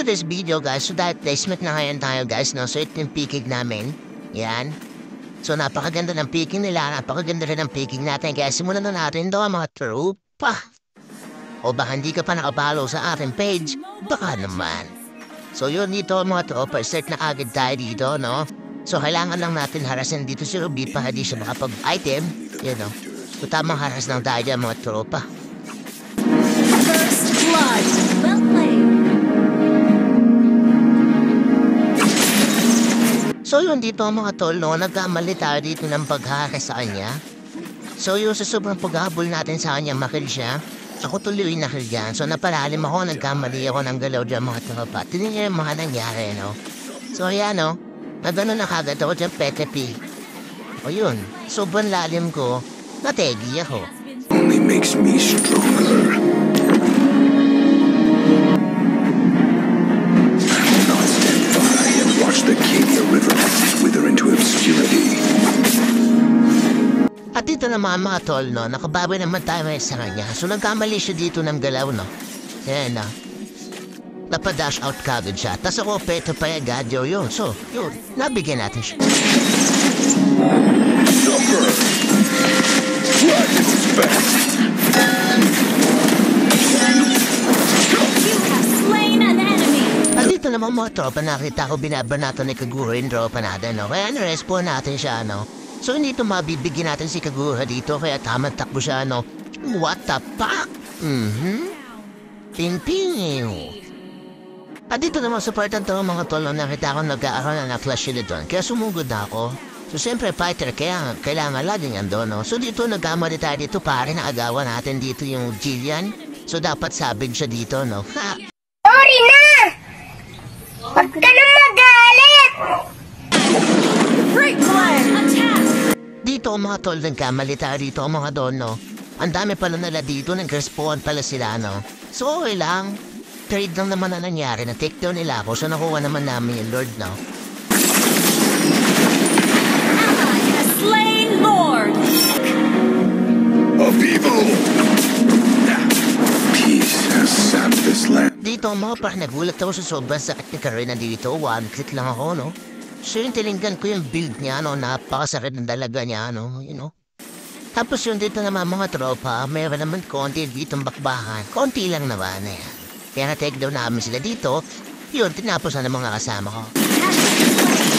this video guys, so dahil placement na ngayon tayo guys, no? So ito yung picking namin. Yan. So napakaganda ng picking nila, napakaganda rin ng picking natin. Kaya simulan na natin daw mga tropa. O baka hindi ka pa nakapalo sa ating page, baka naman. So yun dito mga tropa, start na agad tayo dito, no? So kailangan lang natin harasin dito si Ruby para hindi siya makapag-item. Yan, no? So tamang haras lang tayo dyan mga tropa. First blood. Well played. So yun dito mga tol, no, nagkamali tayo dito ng paghahara sa kanya. So yun sa sobrang paghabol natin sa kanya, makil siya. Ako tuloy nakil yan. So napalalim ako, nagkamali ako ng galaw dyan mga tropa. Tingnan niyo yung mga nangyari, no. So yan, no, nagano na kagad ako dyan petepi. O yun, sobrang lalim ko, nategi ako. Only makes me stronger. Watch the Cadia River wither into obscurity. At dito naman mga tol, no, nakabawi naman tayo sa kanya. So nagkamali siya dito ng galaw, no. Yan na. Napadash out kagad siya. Tapos ako peto pa yung gadyo yun. So, yun, nabigyan natin siya. Supper! What expect? You have slain an enemy. At dito naman mga tropa, nakita ko binabanato ni Kagura yung tropa natin, no? Kaya narespawn natin siya, no? So hindi ito mabibigyan natin si Kagura dito, kaya tamang takbo siya, no? What the fuck? Ping-ping. At dito naman sa part ng mga tol, no, nakita ko nag-aaral na flash shield doon, kaya sumugod na ako. So siyempre fighter, kaya kailangan laging ando, no? So dito nagkamali tayo dito, pare, naagawan natin dito yung Jillian. So dapat sabig siya dito, no? Ha! Sorry na! Huwag ka na magalit! Great play. Attack. Dito mga tol, nagkamali tayo dito mga doon, no? Ang dami pala nila dito, nag-respawn pala sila, no? So okay lang. Trade lang naman na nangyari, na-takedown nila ako, so nakuha naman namin yung Lord, no? Ally has slain Lord. Of evil! Peace has sapped this land. Dito mga par, nagulat ako sa sobrang sakit ni Karina dito, one click lang ako, no? So yung tilinggan ko yung build niya, no? Napakasakit ng dalaga niya, no? You know? Tapos yung dito naman mga tropa, mayroon naman konti dito bakbakan. Konti lang naman, eh. Kaya na-take down namin sila dito. Yun, tinapos na ng mga kasama ko. Has been slain.